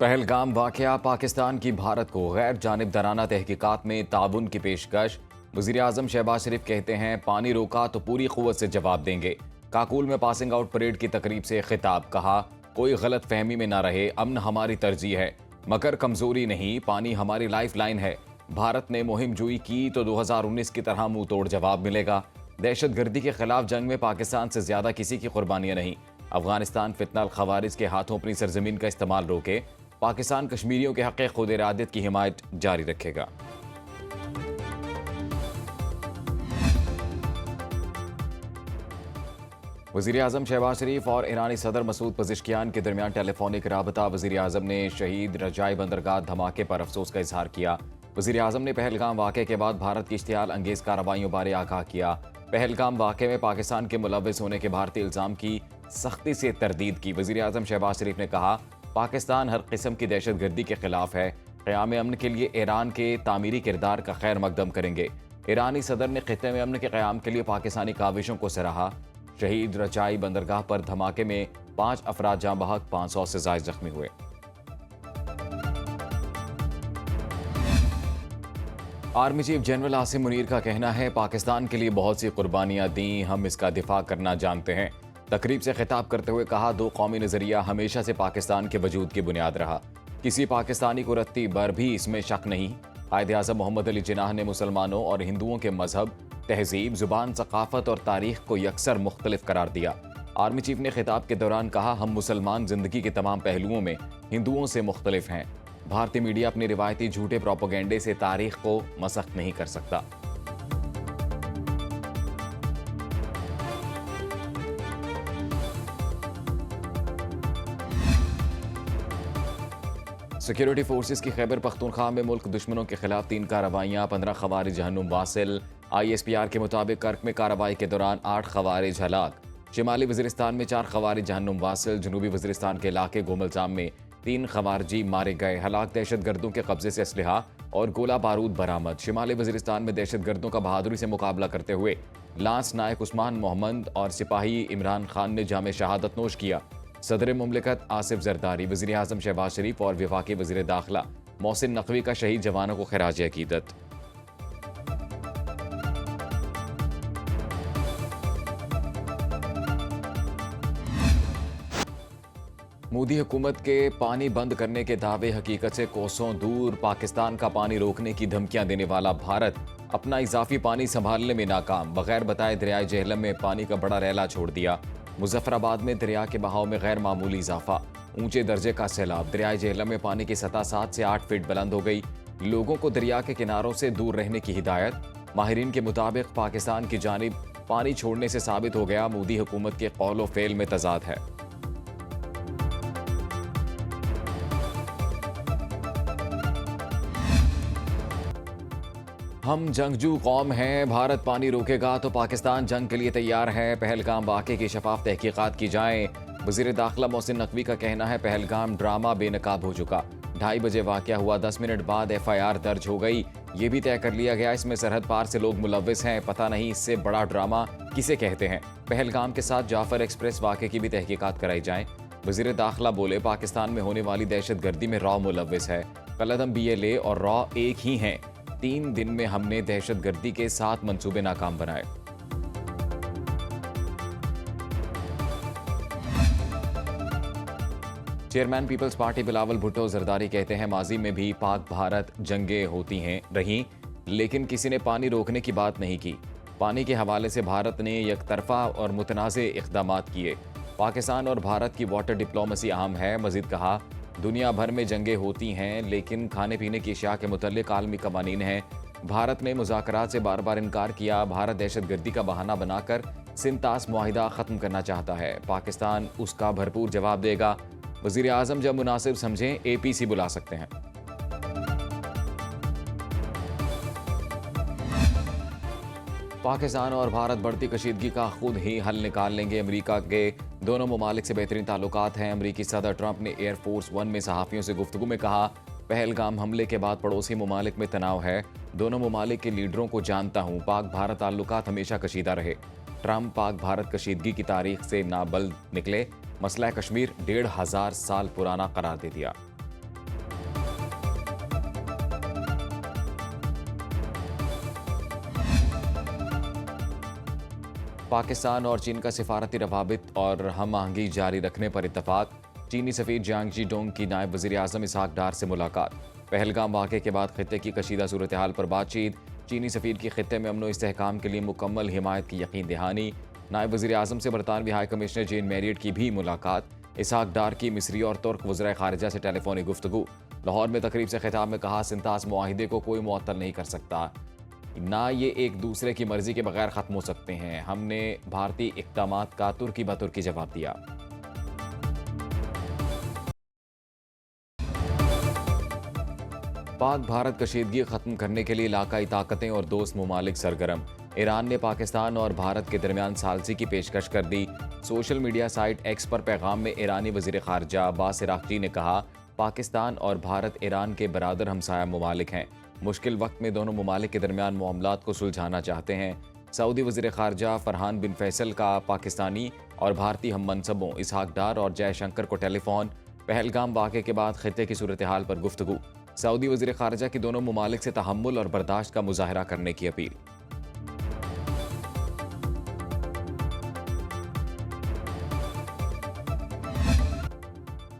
पहलगाम वाकया पाकिस्तान की भारत को गैर जानिबदाराना तहकीकात में ताउन की पेशकश। वज़ीर-ए-आज़म शहबाज शरीफ कहते हैं पानी रोका तो पूरी क़ुव्वत से जवाब देंगे। काकुल में पासिंग आउट परेड की तकरीब से खिताब, कहा कोई गलत फहमी में ना रहे, अमन हमारी तरजीह है मगर कमजोरी नहीं, पानी हमारी लाइफ लाइन है। भारत ने मुहिम जुई की तो 2019 की तरह मुंह तोड़ जवाब मिलेगा। दहशत गर्दी के खिलाफ जंग में पाकिस्तान से ज्यादा किसी की कुर्बानियां नहीं। अफगानिस्तान फितनाल खवारिज के हाथों अपनी सरजमीन का इस्तेमाल रोके, पाकिस्तान कश्मीरियों के हक़ खुद इरादत की हिमायत जारी रखेगा। वज़ीर-ए-आज़म शहबाज शरीफ और ईरानी सदर मसूद पज़ेश्कियान के दरमियान टेलीफोनिक राबता। वज़ीर-ए-आज़म ने शहीद रजाई बंदरगाह धमाके पर अफसोस का इजहार किया। वज़ीर-ए-आज़म ने पहलगाम वाक़े के बाद भारत की इश्तियाल अंगेज़ कार्रवाइयों बारे आगाह किया। पहलगाम वाक़े में पाकिस्तान के मुलव्विस होने के भारतीय इल्ज़ाम की सख्ती से तरदीद की। वज़ीर-ए-आज़म शहबाज शरीफ ने कहा पाकिस्तान हर किस्म की दहशत गर्दी के खिलाफ है। क़याम अमन के लिए ईरान के तामीरी किरदार का खैर मकदम करेंगे। ईरानी सदर ने खित्ते में अमन के क़याम के लिए पाकिस्तानी काविशों को सराहा। शहीद रजाई बंदरगाह पर धमाके में 5 अफराद जाँ बहक, 500 से ज़ायद जख्मी हुए। Army chief general Asim Munir का कहना है पाकिस्तान के लिए बहुत सी कुर्बानियां दी, हम इसका दिफा करना जानते हैं। तकरीब से खिताब करते हुए कहा दो कौमी नजरिया हमेशा से पाकिस्तान के वजूद की बुनियाद रहा, किसी पाकिस्तानी को रत्ती भर भी इसमें शक नहीं। कायद-ए-आज़म मोहम्मद अली जिन्नाह ने मुसलमानों और हिंदुओं के मजहब, तहजीब, जुबान, सकाफत और तारीख को यकसर मुख्तलिफ करार दिया। आर्मी चीफ ने खिताब के दौरान कहा हम मुसलमान जिंदगी के तमाम पहलुओं में हिंदुओं से मुख्तलिफ हैं। भारतीय मीडिया अपनी रिवायती झूठे प्रोपेगेंडे से तारीख को मसख्त नहीं कर सकता। सिक्योरिटी फोर्सेस की खैबर पख्तूनख्वा में मुल्क दुश्मनों के खिलाफ 3 कार्रवाइयां, 15 खवारिज जहन्नुम वासिल। ISPR के मुताबिक कर्क में कार्रवाई के दौरान 8 खवारिज हलाक। शिमाली वज़ीरिस्तान में 4 खवारिज जहन्नुम वासिल। जनूबी वज़ीरिस्तान के इलाके गोमलजाम में 3 खवारजी मारे गए। हलाक दहशतगर्दों के कब्जे से असलहा और गोला बारूद बरामद। शिमाली वज़ीरिस्तान में दहशतगर्दों का बहादुरी से मुकाबला करते हुए लांस नायक उस्मान मोहम्मद और सिपाही इमरान खान ने जामे शहादत नोश किया। सदर मुमलिकत आसिफ जरदारी, वज़ीर-ए-आज़म शहबाज शरीफ और वफाकी वज़ीर दाखिला मोहसिन नकवी का शहीद जवानों को खिराज अकीदत। मोदी हुकूमत के पानी बंद करने के दावे हकीकत से कोसों दूर। पाकिस्तान का पानी रोकने की धमकियां देने वाला भारत अपना इजाफी पानी संभालने में नाकाम। बगैर बताए दरियाए जेहलम में पानी का बड़ा रैला छोड़ दिया। मुजफ्फराबाद में दरिया के बहाव में गैर मामूली इजाफा, ऊंचे दर्जे का सैलाब। दरियाए जेहलम में पानी की सतह 7 से 8 फीट बुलंद हो गई। लोगों को दरिया के किनारों से दूर रहने की हिदायत। माहिरीन के मुताबिक पाकिस्तान की जानिब पानी छोड़ने से साबित हो गया मोदी हुकूमत के कौल फेल में तजाद है। हम जंगजू कौम हैं, भारत पानी रोकेगा तो पाकिस्तान जंग के लिए तैयार है। पहलगाम वाक़े की शफाफ तहकीकात की जाए। वज़ीर दाखिला मोहसिन नकवी का कहना है पहलगाम ड्रामा बेनकाब हो चुका। 2:30 बजे वाक़या हुआ, 10 मिनट बाद FIR दर्ज हो गई। ये भी तय कर लिया गया इसमें सरहद पार से लोग मुलव्विस हैं। पता नहीं इससे बड़ा ड्रामा किसे कहते हैं। पहलगाम के साथ जाफर एक्सप्रेस वाक़े की भी तहकीकात कराई जाए। वज़ीर दाखिला बोले पाकिस्तान में होने वाली दहशत गर्दी में रॉ मुलव्विस है। कलअदम BLA और रॉ एक ही हैं। 3 दिन में हमने दहशत गर्दी के 7 मंसूबे नाकाम बनाए। चेयरमैन पीपल्स पार्टी बिलावल भुट्टो जरदारी कहते हैं माजी में भी पाक भारत जंगें होती हैं रही, लेकिन किसी ने पानी रोकने की बात नहीं की। पानी के हवाले से भारत ने यकतरफा और मुतनाज़े इक़दामात किए। पाकिस्तान और भारत की वाटर डिप्लोमेसी अहम है। मजीद कहा दुनिया भर में जंगें होती हैं, लेकिन खाने पीने की अशिया के मुतल्लिक़ आलमी कवानीन हैं। भारत ने मुज़ाकरात से बार बार इनकार किया। भारत दहशत गर्दी का बहाना बनाकर सिंतास मुआहिदा ख़त्म करना चाहता है। पाकिस्तान उसका भरपूर जवाब देगा। वज़ीर-ए-आज़म जब मुनासिब समझें APC बुला सकते हैं। पाकिस्तान और भारत बढ़ती कशीदगी का खुद ही हल निकाल लेंगे। अमेरिका के दोनों ममालिक से बेहतरीन ताल्लुकात हैं। अमेरिकी सदर ट्रंप ने एयरफोर्स 1 में सहाफ़ियों से गुफ्तगू में कहा पहलगाम हमले के बाद पड़ोसी ममालिक में तनाव है। दोनों ममालिक के लीडरों को जानता हूँ। पाक भारत ताल्लुकात हमेशा कशीदा रहे। ट्रंप पाक भारत कशीदगी की तारीख से नाबल्द निकले। मसला कश्मीर 1500 साल पुराना करार दे दिया। पाकिस्तान और चीन का सिफारती रवाबित और हम आहंगी जारी रखने पर इत्तफाक। चीनी सफीर जियांग जी डोंग की नायब वज़ीर आज़म इसहाक डार से मुलाकात। पहलगाम वाक़े के बाद खित्ते की कशीदा सूरत हाल पर बातचीत। चीनी सफीर की खित्ते में अमन व इस्तेहकाम के लिए मुकम्मल हिमायत की यकीन दहानी। नायब वज़ीर आज़म से बरतानवी हाई कमिश्नर जेन मैरियट की भी मुलाकात। इसहाक डार की मिस्री और तुर्क वज़राए ख़ारिजा से टेलीफोनी गुफ्तगू। लाहौर में तकरीब से खिताब में कहा, सिंतास मुआहिदे को कोई मुअत्तल नहीं कर सकता, ना ये एक दूसरे की मर्जी के बगैर ख़त्म हो सकते हैं। हमने भारतीय इक़दामात का तुर्की ब तुर्की जवाब दिया। पाक भारत कशीदगी ख़त्म करने के लिए इलाकाई ताकतें और दोस्त ममालिक सरगर्म। ईरान ने पाकिस्तान और भारत के दरमियान सालसी की पेशकश कर दी। सोशल मीडिया साइट एक्स पर पैगाम में ईरानी वज़ीर ख़ारजा अब्बास इराक़ची ने कहा, पाकिस्तान और भारत ईरान के बरादर हमसाया ममालिक हैं। मुश्किल वक्त में दोनों ममालिक के दरमियान मामलात को सुलझाना चाहते हैं। सऊदी वज़ीर ख़ारजा फ़रहान बिन फैसल का पाकिस्तानी और भारतीय हम मनसबों इसहाक डार और जयशंकर को टेलीफोन। पहलगाम वाक़े के बाद खित्ते की सूरत हाल पर गुफ्तगू। सऊदी वज़ीर ख़ारजा की दोनों ममालिक से तहम्मुल और बर्दाश्त का मुज़ाहरा करने की अपील।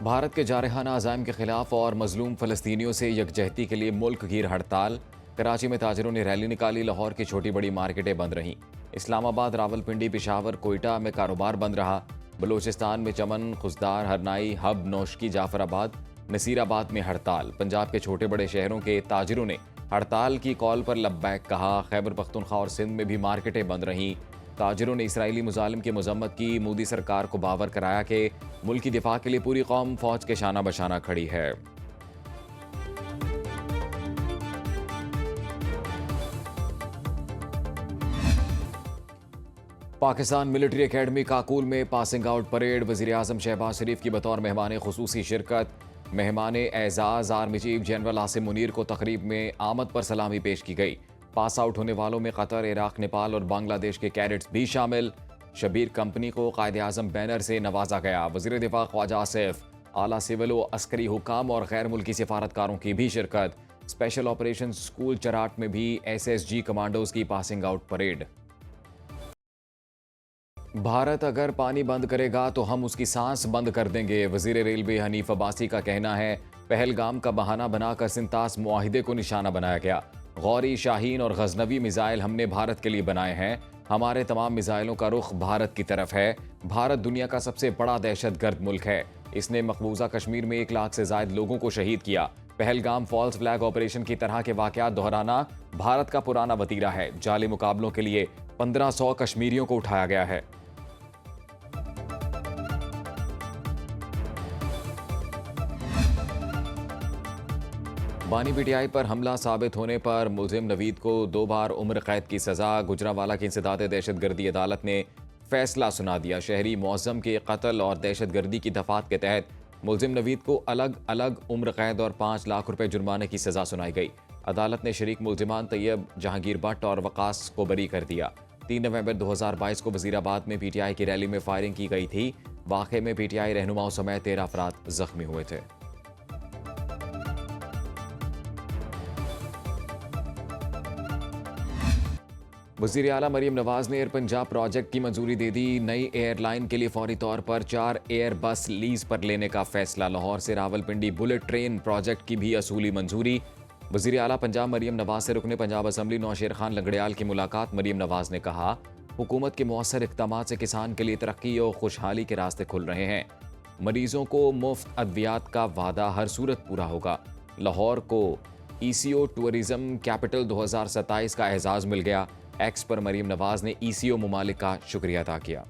भारत के जारहाना अज़ाइम के खिलाफ और मजलूम फ़लस्तीनियों से यकजहती के लिए मुल्क गिर हड़ताल। कराची में ताजरों ने रैली निकाली। लाहौर की छोटी बड़ी मार्केटें बंद रहीं। इस्लामाबाद, रावलपिंडी, पेशावर, कोयटा में कारोबार बंद रहा। बलूचिस्तान में चमन, खुसदार, हरनाई, हब, नौशकी, जाफराबाद, नसीराबाद में हड़ताल। पंजाब के छोटे बड़े शहरों के ताजिरों ने हड़ताल की कॉल पर लब्बैक कहा। खैबर पख्तूनख्वा और सिंध में भी मार्केटें बंद रहीं। ताजिरों ने इसराइली मुजालिम की मजम्मत की। मोदी सरकार को बावर कराया कि मुल्क की दिफा के लिए पूरी कौम फौज के शाना बशाना खड़ी है। पाकिस्तान मिलिट्री एकेडमी काकूल में पासिंग आउट परेड। वज़ीर आज़म शहबाज शरीफ की बतौर मेहमान खुसूसी शिरकत। मेहमान एजाज़ army chief general Asim Munir को तकरीब में आमद पर सलामी पेश की गई। पास आउट होने वालों में कतर, इराक, नेपाल और बांग्लादेश के कैडेट्स भी शामिल। शबीर कंपनी को कायदे आज़म बैनर से नवाजा गया। वज़ीर दिफा ख्वाजा आसिफ, आला सिविल व अस्करी हुकाम और गैर मुल्की सिफारतकारों की भी शिरकत। स्पेशल ऑपरेशन स्कूल चराट में भी SSG कमांडोज की पासिंग आउट परेड। भारत अगर पानी बंद करेगा तो हम उसकी सांस बंद कर देंगे। वज़ीर रेलवे हनीफ अब्बासी का कहना है, पहलगाम का बहाना बनाकर सिंतास मुआहिदे को निशाना बनाया गया। गौरी, शाहीन और गजनवी मिसाइल हमने भारत के लिए बनाए हैं। हमारे तमाम मिसाइलों का रुख भारत की तरफ है। भारत दुनिया का सबसे बड़ा दहशतगर्द मुल्क है। इसने मकबूजा कश्मीर में 1 लाख से ज्यादा लोगों को शहीद किया। पहलगाम फॉल्स फ्लैग ऑपरेशन की तरह के वाकयात दोहराना भारत का पुराना वतीरा है। जाली मुकाबलों के लिए 1500 कश्मीरियों को उठाया गया है। बानी PTI पर हमला साबित होने पर मुलजिम नवीद को 2 बार उम्र कैद की सज़ा। गुजरांवाला की इंसदाद दहशतगर्दी अदालत ने फैसला सुना दिया। शहरी मौज़म के कत्ल और दहशतगर्दी की दफात के तहत मुलजिम नवीद को अलग अलग उम्र कैद और 5 लाख रुपए जुर्माने की सज़ा सुनाई गई। अदालत ने शरीक मुलजिमान तैयब, जहांगीर भट्ट और वकास को बरी कर दिया। 3 नवंबर 2022 को वज़ीराबाद में PTI की रैली में फायरिंग की गई थी। वाक़े में PTI रहनुमाओं समेत 13 अफराद जख्मी हुए थे। वज़ीर आला मरीम नवाज ने एयर पंजाब प्रोजेक्ट की मंजूरी दे दी। नई एयरलाइन के लिए फौरी तौर पर 4 एयर बस लीज पर लेने का फैसला। लाहौर से रावलपिंडी बुलेट ट्रेन प्रोजेक्ट की भी असूली मंजूरी। वज़ीर आला पंजाब मरीम नवाज से रुकने पंजाब असम्बली नौशेर खान लंगड़ियाल की मुलाकात। मरीम नवाज ने कहा, हुकूमत के मौसर इक़दामात से किसान के लिए तरक्की और खुशहाली के रास्ते खुल रहे हैं। मरीजों को मुफ्त अद्वियात का वादा हर सूरत पूरा होगा। लाहौर को ECO टूरिज्म कैपिटल 2027 का एजाज़ मिल गया। एक्स पर मरीम नवाज ने ECO ममालिक का शुक्रिया अदा किया।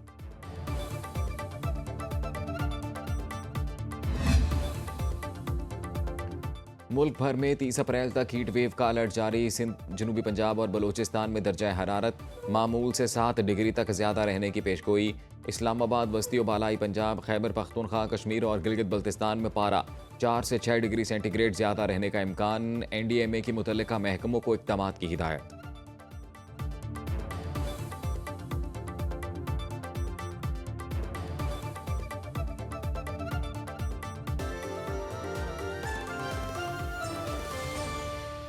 मुल्क भर में 30 अप्रैल तक हीट वेव का अलर्ट जारी। सिंध, जनूबी पंजाब और बलूचिस्तान में दर्जा हरारत मामूल से 7 डिग्री तक ज्यादा रहने की पेशगोई। इस्लामाबाद, बस्ती और बालाई पंजाब, खैबर पख्तूनख्वा, कश्मीर और गिलगित बल्तिस्तान में पारा 4 से 6 डिग्री सेंटीग्रेड ज्यादा रहने का इम्कान। NDMA की मुतल्लिका महकमों को इक़दामात की हिदायत।